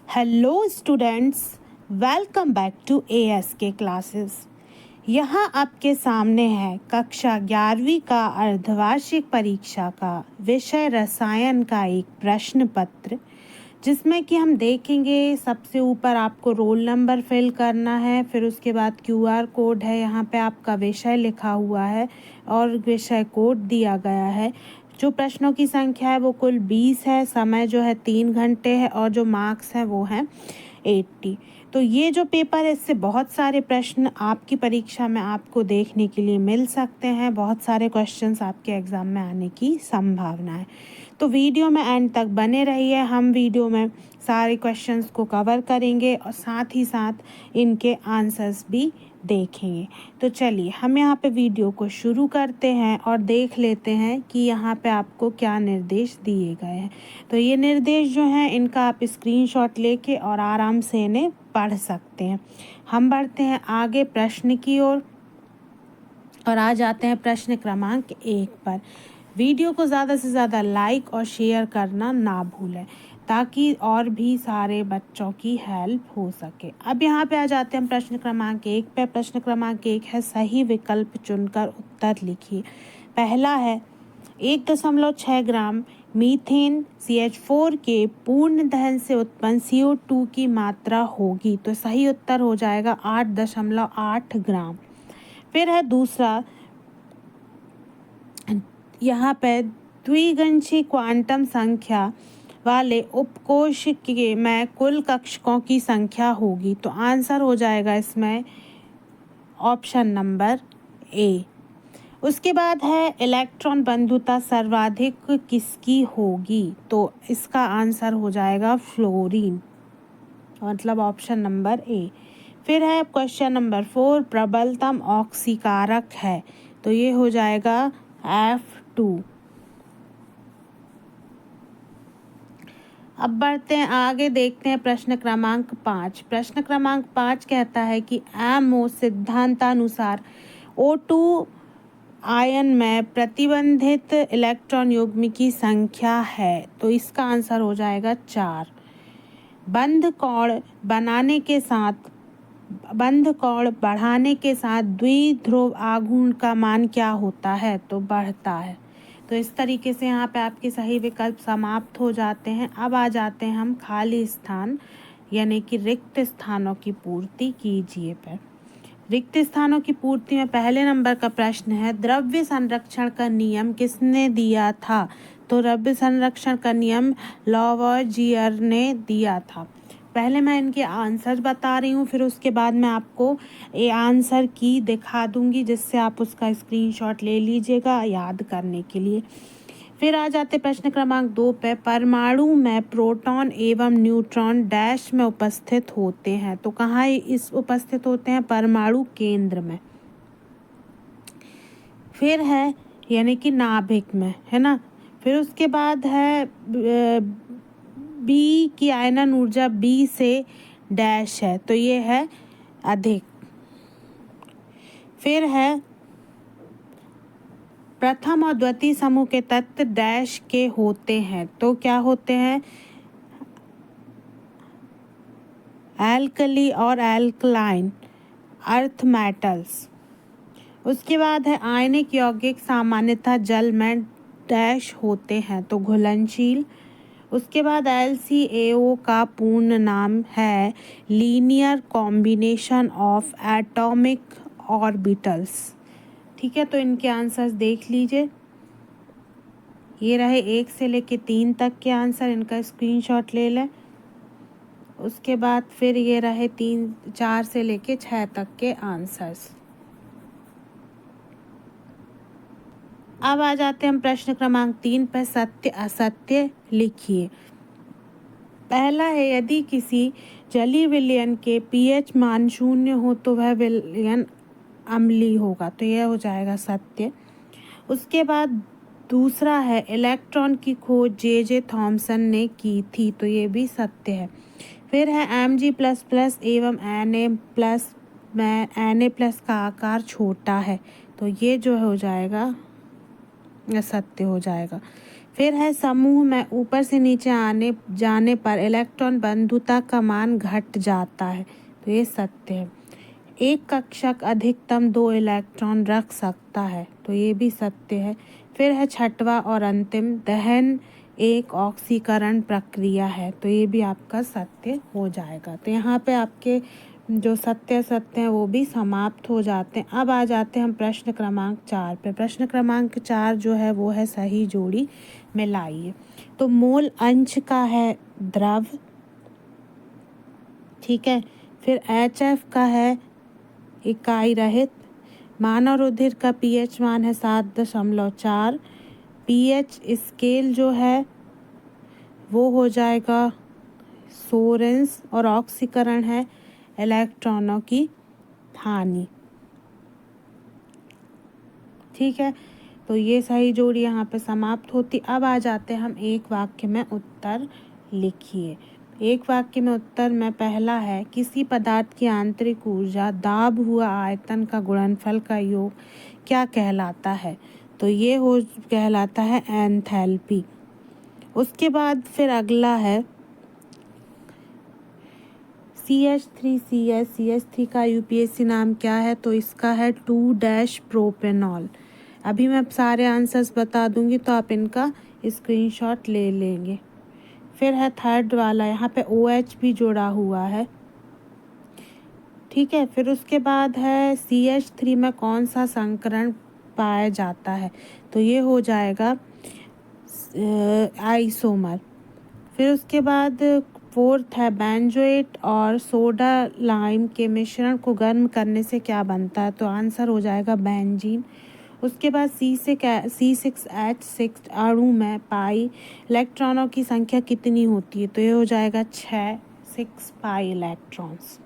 Hello students, welcome back to ASK classes. यहाँ आपके सामने है कक्षा 11वीं का अर्धवार्षिक परीक्षा का विषय रसायन का एक प्रश्न पत्र, जिसमें कि हम देखेंगे सबसे ऊपर आपको रोल नंबर फिल करना है, फिर उसके बाद QR कोड है, यहाँ पे आपका विषय लिखा हुआ है और विषय कोड दिया गया है। जो प्रश्नों की संख्या है वो कुल 20 है, समय जो है 3 घंटे है और जो मार्क्स हैं वो हैं 80। तो ये जो पेपर है इससे बहुत सारे प्रश्न आपकी परीक्षा में आपको देखने के लिए मिल सकते हैं, बहुत सारे क्वेश्चंस आपके एग्ज़ाम में आने की संभावना है। तो वीडियो में एंड तक बने रहिए, हम वीडियो में सारे क्वेश्चंस को कवर करेंगे और साथ ही साथ इनके आंसर्स भी देखेंगे। तो चलिए हम यहाँ पे वीडियो को शुरू करते हैं और देख लेते हैं कि यहाँ पे आपको क्या निर्देश दिए गए हैं। तो ये निर्देश जो हैं इनका आप स्क्रीनशॉट लेके और आराम से इन्हें पढ़ सकते हैं। हम बढ़ते हैं आगे प्रश्न की ओर और आ जाते हैं प्रश्न क्रमांक 1 पर। वीडियो को ज़्यादा से ज़्यादा लाइक और शेयर करना ना भूलें ताकि और भी सारे बच्चों की हेल्प हो सके। अब यहाँ पे आ जाते हैं प्रश्न क्रमांक 1 पे। प्रश्न क्रमांक 1 है सही विकल्प चुनकर उत्तर लिखिए। पहला है 1.6 ग्राम मीथेन CH4 के पूर्ण दहन से उत्पन्न CO2 की मात्रा होगी, तो सही उत्तर हो जाएगा 8.8 ग्राम। फिर है दूसरा, यहाँ पे द्विगंशी क्वांटम संख्या वाले उपकोश के में कुल कक्षकों की संख्या होगी, तो आंसर हो जाएगा इसमें ऑप्शन नंबर ए। उसके बाद है इलेक्ट्रॉन बंधुता सर्वाधिक किसकी होगी, तो इसका आंसर हो जाएगा फ्लोरीन, मतलब ऑप्शन नंबर ए। फिर है क्वेश्चन नंबर 4, प्रबलतम ऑक्सीकारक है, तो ये हो जाएगा F2। अब बढ़ते हैं आगे, देखते हैं प्रश्न क्रमांक 5। प्रश्न क्रमांक 5 कहता है कि MO सिद्धांतानुसार O2 आयन में प्रतिबंधित इलेक्ट्रॉन युग्म की संख्या है, तो इसका आंसर हो जाएगा 4। बंध कोण बढ़ाने के साथ द्विध्रुव आघूर्ण का मान क्या होता है, तो बढ़ता है। तो इस तरीके से यहाँ पे आपके सही विकल्प समाप्त हो जाते हैं। अब आ जाते हैं हम खाली स्थान यानी कि रिक्त स्थानों की पूर्ति कीजिए पर। रिक्त स्थानों की पूर्ति में पहले नंबर का प्रश्न है, द्रव्य संरक्षण का नियम किसने दिया था, तो द्रव्य संरक्षण का नियम लावोइजियर ने दिया था। पहले मैं इनके आंसर बता रही हूँ, फिर उसके बाद मैं आपको ये आंसर की दिखा दूंगी, जिससे आप उसका स्क्रीनशॉट ले लीजिएगा याद करने के लिए। फिर आ जाते प्रश्न क्रमांक 2 पे, परमाणु में प्रोटॉन एवं न्यूट्रॉन डैश में उपस्थित होते हैं, तो कहाँ इस उपस्थित होते हैं, परमाणु केंद्र में। फिर है यानी कि नाभिक में, है ना। फिर उसके बाद है बी की आयनन ऊर्जा बी से डैश है, तो ये है अधिक। फिर है प्रथम और द्वितीय समूह के तत्व डैश के होते हैं, तो क्या होते हैं, एल्कली और एल्कलाइन अर्थ मेटल्स। उसके बाद है आयनिक यौगिक सामान्यतः जल में डैश होते हैं, तो घुलनशील। उसके बाद LCAO का पूर्ण नाम है linear combination of atomic orbitals. ठीक है, तो इनके आंसर्स देख लीजिए। ये रहे 1 से लेके 3 तक के आंसर, इनका स्क्रीनशॉट ले लें। उसके बाद फिर ये रहे 4 से लेके 6 तक के आंसर्स। अब आ जाते हैं हम प्रश्न क्रमांक 3 पर, सत्य असत्य लिखिए। पहला है, यदि किसी जलीय विलयन के pH मान 0 हो तो वह विलयन अम्लीय होगा, तो यह हो जाएगा सत्य। उसके बाद दूसरा है, इलेक्ट्रॉन की खोज J.J. थॉमसन ने की थी, तो ये भी सत्य है। फिर है Mg++ एवं Na+ में Na+ का आकार छोटा है, तो ये जो हो जाएगा सत्य हो जाएगा। फिर है समूह में ऊपर से नीचे आने जाने पर इलेक्ट्रॉन बंधुता का मान घट जाता है, तो ये सत्य है। एक कक्षक अधिकतम 2 इलेक्ट्रॉन रख सकता है, तो ये भी सत्य है। फिर है छठवां और अंतिम, दहन एक ऑक्सीकरण प्रक्रिया है, तो ये भी आपका सत्य हो जाएगा। तो यहाँ पे आपके जो सत्य हैं वो भी समाप्त हो जाते हैं। अब आ जाते हैं हम प्रश्न क्रमांक 4 पे। प्रश्न क्रमांक 4 जो है वो है सही जोड़ी मिलाइए। तो मोल अंश का है द्रव, ठीक है। फिर HF का है इकाई रहित। मानव रुधिर का pH मान है 7.4। pH स्केल जो है वो हो जाएगा सोरेंस, और ऑक्सीकरण है इलेक्ट्रॉनों की हानि, ठीक है। तो ये सही जोड़ी यहाँ पे समाप्त होती। अब आ जाते हैं हम एक वाक्य में उत्तर लिखिए। एक वाक्य में उत्तर में पहला है, किसी पदार्थ की आंतरिक ऊर्जा दाब हुआ आयतन का गुणनफल का योग क्या कहलाता है, तो ये हो कहलाता है एंथैल्पी। उसके बाद फिर अगला है CH3 का यूपीएससी नाम क्या है, तो इसका है 2-प्रोपेनॉल। अभी मैं सारे आंसर्स बता दूंगी तो आप इनका स्क्रीनशॉट ले लेंगे। फिर है थर्ड वाला, यहाँ पे OH भी जोड़ा हुआ है, ठीक है। फिर उसके बाद है CH3 में कौन सा संकरण पाया जाता है, तो ये हो जाएगा आइसोमर। फिर उसके बाद फोर्थ है बेंजोएट और सोडा लाइम के मिश्रण को गर्म करने से क्या बनता है, तो आंसर हो जाएगा बेंजीन। उसके बाद C6H6 अणु में पाई इलेक्ट्रॉनों की संख्या कितनी होती है, तो ये हो जाएगा 6 पाई इलेक्ट्रॉन्स।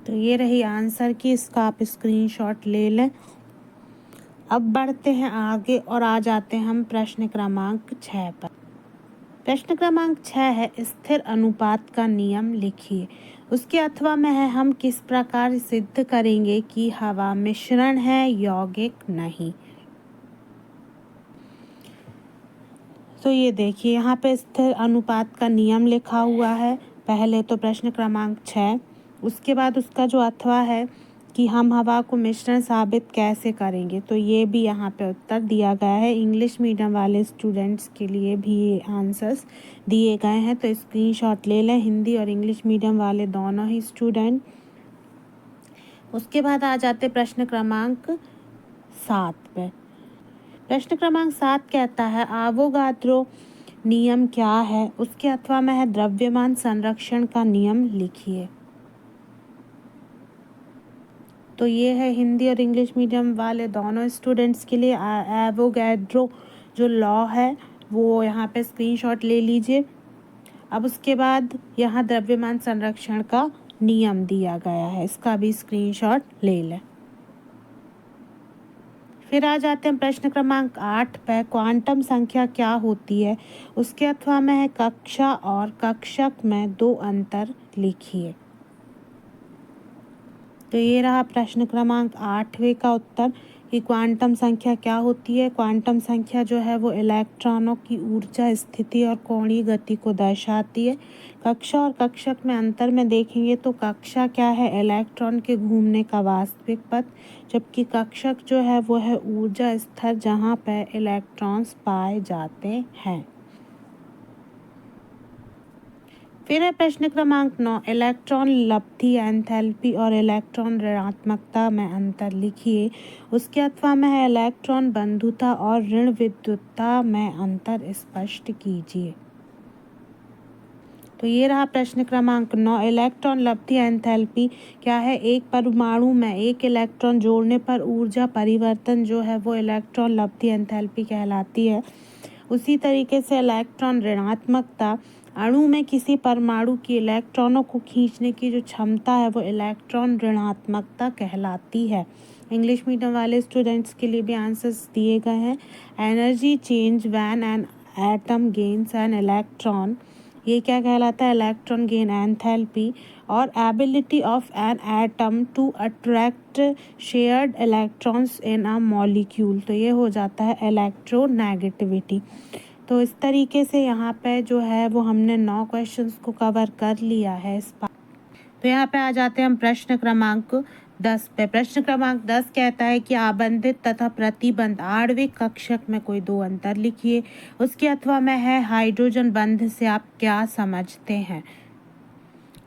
तो ये रही आंसर की, इसका आप स्क्रीनशॉट ले लें। अब बढ़ते हैं आगे और आ जाते हैं हम प्रश्न क्रमांक 6 पर। प्रश्न क्रमांक 6 है, स्थिर अनुपात का नियम लिखिए। उसके अथवा में है, हम किस प्रकार सिद्ध करेंगे कि हवा मिश्रण है यौगिक नहीं। तो ये देखिए यहाँ पे स्थिर अनुपात का नियम लिखा हुआ है पहले तो प्रश्न क्रमांक 6। उसके बाद उसका जो अथवा है कि हम हवा को मिश्रण साबित कैसे करेंगे, तो ये भी यहाँ पे उत्तर दिया गया है। इंग्लिश मीडियम वाले स्टूडेंट्स के लिए भी ये आंसर्स दिए गए हैं, तो स्क्रीनशॉट ले लें, हिंदी और इंग्लिश मीडियम वाले दोनों ही स्टूडेंट। उसके बाद आ जाते प्रश्न क्रमांक 7 पे। प्रश्न क्रमांक 7 कहता है, आवोगाद्रो नियम क्या है। उसके अथवा में है, द्रव्यमान संरक्षण का नियम लिखिए। तो ये है हिंदी और इंग्लिश मीडियम वाले दोनों स्टूडेंट्स के लिए एवोगैड्रो जो लॉ है वो यहाँ पे स्क्रीनशॉट ले लीजिए। अब उसके बाद यहाँ द्रव्यमान संरक्षण का नियम दिया गया है, इसका भी स्क्रीनशॉट ले लें। फिर आ जाते हैं प्रश्न क्रमांक 8 पे, क्वांटम संख्या क्या होती है। उसके अथवा में है, कक्षा और कक्षक में 2 अंतर लिखिए। तो ये रहा प्रश्न क्रमांक 8वें का उत्तर कि क्वांटम संख्या क्या होती है। क्वांटम संख्या जो है वो इलेक्ट्रॉनों की ऊर्जा स्थिति और कोणीय गति को दर्शाती है। कक्षा और कक्षक में अंतर में देखेंगे तो कक्षा क्या है, इलेक्ट्रॉन के घूमने का वास्तविक पथ, जबकि कक्षक जो है वो है ऊर्जा स्तर जहाँ पर इलेक्ट्रॉन्स पाए जाते हैं। फिर है प्रश्न क्रमांक 9, इलेक्ट्रॉन लब्धि एंथैल्पी और इलेक्ट्रॉन ऋणात्मकता में अंतर लिखिए। उसके अथवा में है, इलेक्ट्रॉन बंधुता और ऋण विद्युतता में अंतर स्पष्ट कीजिए। तो ये रहा प्रश्न क्रमांक 9, इलेक्ट्रॉन लब्धि एंथैल्पी क्या है। एक परमाणु में एक इलेक्ट्रॉन जोड़ने पर ऊर्जा परिवर्तन जो है वो इलेक्ट्रॉन लब्धि एंथैल्पी कहलाती है। उसी तरीके से इलेक्ट्रॉन ऋणात्मकता, अणु में किसी परमाणु की इलेक्ट्रॉनों को खींचने की जो क्षमता है वो इलेक्ट्रॉन ऋणात्मकता कहलाती है। इंग्लिश मीडियम वाले स्टूडेंट्स के लिए भी आंसर्स दिए गए हैं। Energy change when an atom gains an electron ये क्या कहलाता है? Electron gain enthalpy. और ability of an atom to attract shared electrons in a molecule, तो ये हो जाता है इलेक्ट्रोनेगेटिविटी। तो इस तरीके से यहाँ पे जो है वो हमने 9 क्वेश्चंस को कवर कर लिया है इस बार। तो यहाँ पे आ जाते हैं हम प्रश्न क्रमांक 10 पे। प्रश्न क्रमांक 10 कहता है कि आबंधित तथा प्रतिबंध आणविक कक्षक में कोई 2 अंतर लिखिए। उसके अथवा में है हाइड्रोजन बंध से आप क्या समझते हैं?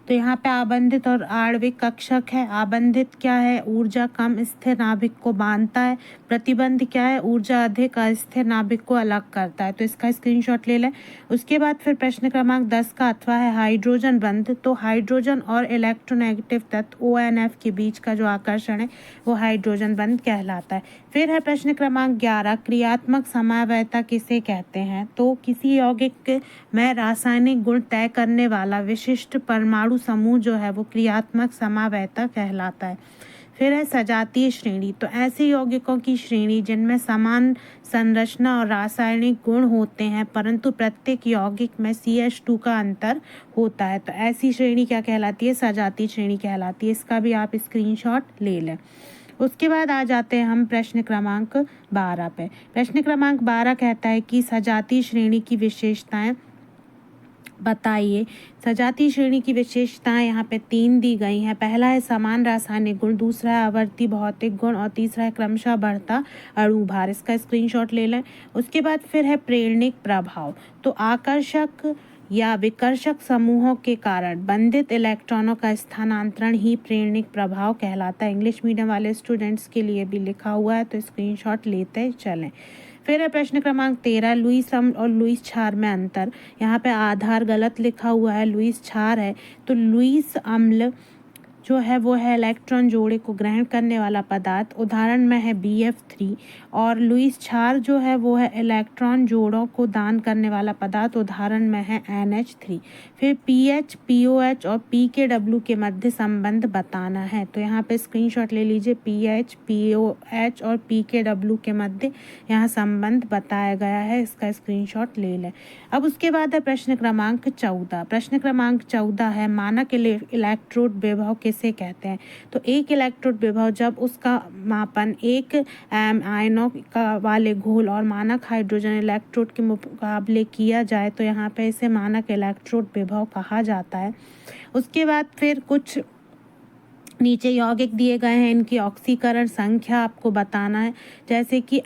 तो यहाँ पे आबंधित और आणविक कक्षक है। आबंधित क्या है? ऊर्जा कम स्थिर नाभिक को बांधता है। प्रतिबंध क्या है? ऊर्जा अधिक अस्थिर नाभिक को अलग करता है। तो इसका स्क्रीनशॉट ले लें। उसके बाद फिर प्रश्न क्रमांक 10 का अथवा है हाइड्रोजन बंध। तो हाइड्रोजन और इलेक्ट्रोनेगेटिव तत्व ONF के बीच का जो आकर्षण है वो हाइड्रोजन बंध कहलाता है। फिर है प्रश्न क्रमांक 11, क्रियात्मक समवायता किसे कहते हैं? तो किसी यौगिक में रासायनिक गुण तय करने वाला विशिष्ट परमाणु समूह जो है वो क्रियात्मक समवायता कहलाता है। फिर है सजातीय श्रेणी। तो ऐसे यौगिकों की श्रेणी जिनमें समान संरचना और रासायनिक गुण होते हैं परंतु प्रत्येक यौगिक में CH2 का अंतर होता है, तो ऐसी श्रेणी क्या कहलाती है? सजातीय श्रेणी कहलाती है। इसका भी आप स्क्रीनशॉट ले लें। उसके बाद आ जाते हैं हम प्रश्न क्रमांक 12 पे। प्रश्न क्रमांक 12 कहता है कि सजातीय श्रेणी की विशेषताएं बताइए। सजातीय श्रेणी की विशेषताएं यहाँ पे 3 दी गई हैं। पहला है समान रासायनिक गुण, दूसरा है आवर्ती भौतिक गुण और तीसरा है क्रमशः बढ़ता अणु भार। इसका स्क्रीनशॉट ले लें। उसके बाद फिर है प्रेरणिक प्रभाव। तो आकर्षक या विकर्षक समूहों के कारण बंधित इलेक्ट्रॉनों का स्थानांतरण ही प्रेरणिक प्रभाव कहलाता है। इंग्लिश मीडियम वाले स्टूडेंट्स के लिए भी लिखा हुआ है, तो स्क्रीनशॉट लेते चलें। फिर है प्रश्न क्रमांक 13, लुईस अम्ल और लुईस क्षार में अंतर। यहाँ पे आधार गलत लिखा हुआ है, लुईस क्षार है। तो लुईस अम्ल जो है वो है इलेक्ट्रॉन जोड़े को ग्रहण करने वाला पदार्थ, उदाहरण में है BF3। और लुईस क्षार जो है वो है इलेक्ट्रॉन जोड़ों को दान करने वाला पदार्थ, उदाहरण में है NH3। फिर pH, POH और pKw के मध्य संबंध बताना है। तो यहाँ पे स्क्रीनशॉट ले लीजिए। pH, POH और pKw के मध्य यहाँ संबंध बताया गया है, इसका स्क्रीनशॉट ले लें। अब उसके बाद है प्रश्न क्रमांक 14। प्रश्न क्रमांक 14 है मानक इलेक्ट्रोड विभव किसे कहते हैं? तो एक इलेक्ट्रोड विभव जब उसका मापन एक आयनों का वाले घोल और मानक हाइड्रोजन इलेक्ट्रोड के मुकाबले किया जाए तो यहाँ पे इसे मानक इलेक्ट्रोड विभव कहा जाता है। उसके बाद फिर कुछ नीचे यौगिक दिए गए हैं, इनकी ऑक्सीकरण संख्या आपको बताना है। जैसे कि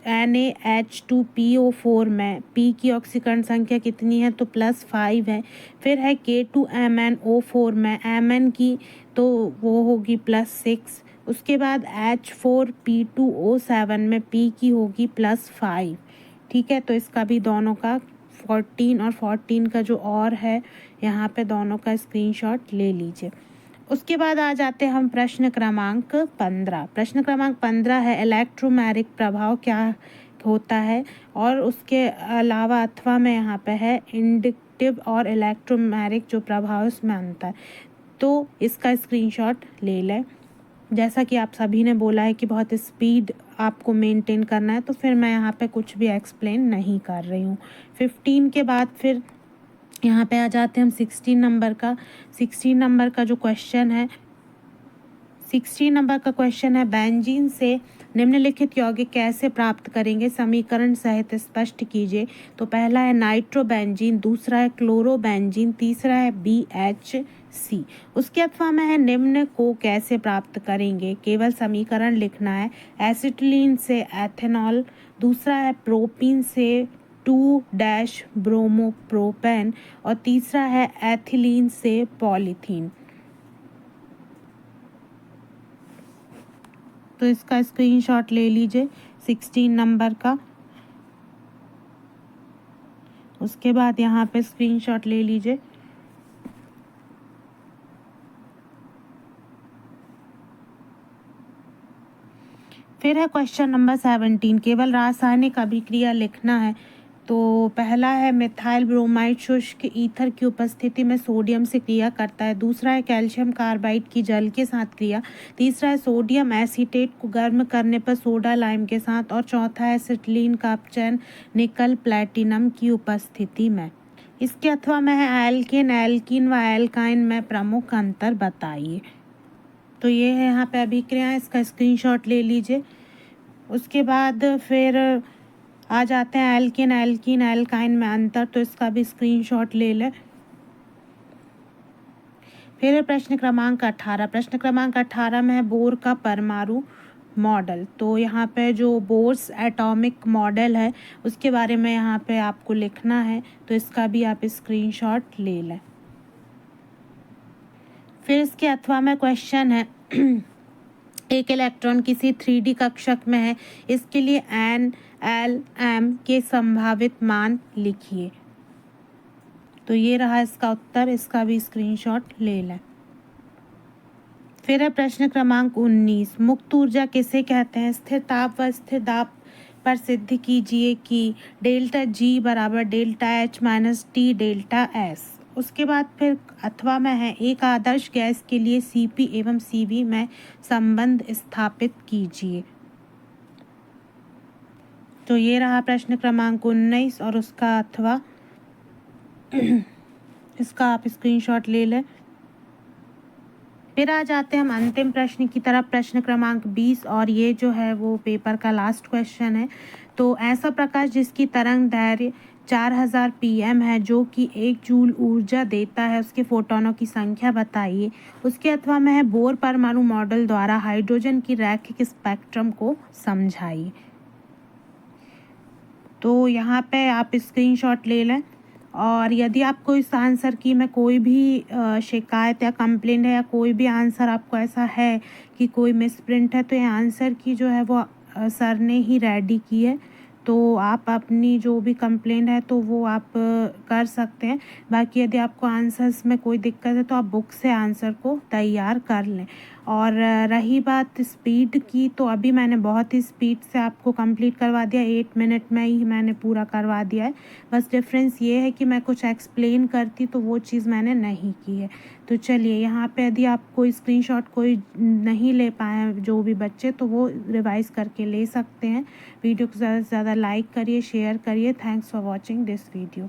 NaH2PO4 में P की ऑक्सीकरण संख्या कितनी है? तो +5 है। फिर है K2MnO4 में Mn की तो वो होगी +6। उसके बाद H4P2O7 में P की होगी +5। ठीक है, तो इसका भी दोनों का 14 और 14 का जो और है यहाँ पे दोनों का स्क्रीनशॉट ले लीजिए। उसके बाद आ जाते हैं हम प्रश्न क्रमांक 15। प्रश्न क्रमांक 15 है इलेक्ट्रोमैग्नेटिक प्रभाव क्या होता है? और उसके अलावा अथवा में यहाँ पे है इंडक्टिव और इलेक्ट्रोमैग्नेटिक जो प्रभाव उसमें अंतर। तो इसका स्क्रीनशॉट ले लें। जैसा कि आप सभी ने बोला है कि बहुत स्पीड आपको मेंटेन करना है, तो फिर मैं यहाँ पे कुछ भी एक्सप्लेन नहीं कर रही हूँ। 15 के बाद फिर यहाँ पे आ जाते हैं हम 16 नंबर का। 16 नंबर का जो क्वेश्चन है, 16 नंबर का क्वेश्चन है बेंजीन से निम्नलिखित यौगिक कैसे प्राप्त करेंगे? समीकरण सहित स्पष्ट कीजिए। तो पहला है नाइट्रोबेंजीन, दूसरा है क्लोरोबेंजीन, तीसरा है BHC। उसके अथवा में है निम्न को कैसे प्राप्त करेंगे? केवल समीकरण लिखना है। एसिटिलीन से एथेनॉल, दूसरा है प्रोपीन से 2-ब्रोमोप्रोपेन और तीसरा है एथिलीन से पॉलीथीन। तो इसका स्क्रीनशॉट ले लीजिए 16 नंबर का। उसके बाद यहाँ पे स्क्रीनशॉट ले लीजिए। फिर है क्वेश्चन नंबर 17, केवल रासायनिक अभिक्रिया लिखना है। तो पहला है मिथाइल ब्रोमाइड शुष्क ईथर की उपस्थिति में सोडियम से क्रिया करता है, दूसरा है कैल्शियम कार्बाइड की जल के साथ क्रिया, तीसरा है सोडियम एसीटेट को गर्म करने पर सोडा लाइम के साथ और चौथा है एसिटिलीन का अपचयन निकल प्लैटिनम की उपस्थिति में। इसके अथवा में है एल्केन, एल्कीन व एल्काइन में प्रमुख अंतर बताइए। तो ये है यहाँ पे अभिक्रियाएं, इसका स्क्रीनशॉट ले लीजिए। उसके बाद फिर आ जाते हैं एल्केन, एल्कीन, एल्काइन में अंतर, तो इसका भी स्क्रीनशॉट ले लें। फिर प्रश्न क्रमांक 18, प्रश्न क्रमांक 18 में है बोर का परमाणु मॉडल। तो यहाँ पे जो बोर्स एटॉमिक मॉडल है उसके बारे में यहाँ पे आपको लिखना है, तो इसका भी आप स्क्रीनशॉट ले लें। फिर इसके अथवा में क्वेश्चन है एक इलेक्ट्रॉन किसी 3D कक्षक में है, इसके लिए N, L, M के संभावित मान लिखिए। तो ये रहा इसका उत्तर, इसका भी स्क्रीनशॉट ले लें। फिर है प्रश्न क्रमांक 19, मुक्त ऊर्जा किसे कहते हैं? स्थिर ताप व स्थिर दाब पर सिद्ध कीजिए कि डेल्टा G बराबर delta H minus T delta S। उसके बाद फिर अथवा में है एक आदर्श गैस के लिए Cp एवं Cv में संबंध स्थापित कीजिए। तो ये रहा प्रश्न क्रमांक 19 और उसका अथवा इसका आप स्क्रीनशॉट ले लें। फिर आ जाते हैं हम अंतिम प्रश्न की तरफ, प्रश्न क्रमांक 20, और ये जो है वो पेपर का लास्ट क्वेश्चन है। तो ऐसा प्रकाश जिसकी तरंग दैर्घ्य 4000 pm है जो कि 1 जूल ऊर्जा देता है, उसके फोटोनों की संख्या बताइए। उसके अथवा में है बोर परमाणु मॉडल द्वारा हाइड्रोजन की रैखिक स्पेक्ट्रम को समझाइए। तो यहाँ पे आप स्क्रीनशॉट ले लें, और यदि आपको इस आंसर की में कोई भी शिकायत या कंप्लेंट है या कोई भी आंसर आपको ऐसा है कि कोई मिसप्रिंट है, तो ये आंसर की जो है वो सर ने ही रेडी की है। तो आप अपनी जो भी कंप्लेंट है तो वो आप कर सकते हैं। बाकी यदि आपको आंसर्स में कोई दिक्कत है तो आप बुक से आंसर को तैयार कर लें। और रही बात स्पीड की, तो अभी मैंने बहुत ही स्पीड से आपको कंप्लीट करवा दिया, 8 मिनट में ही मैंने पूरा करवा दिया है। बस डिफरेंस ये है कि मैं कुछ एक्सप्लेन करती तो वो चीज़ मैंने नहीं की है। तो चलिए यहाँ पे यदि आप कोई स्क्रीनशॉट कोई नहीं ले पाए जो भी बच्चे, तो वो रिवाइज करके ले सकते हैं। वीडियो को ज़्यादा से ज़्यादा लाइक करिए, शेयर करिए। Thanks for watching this video.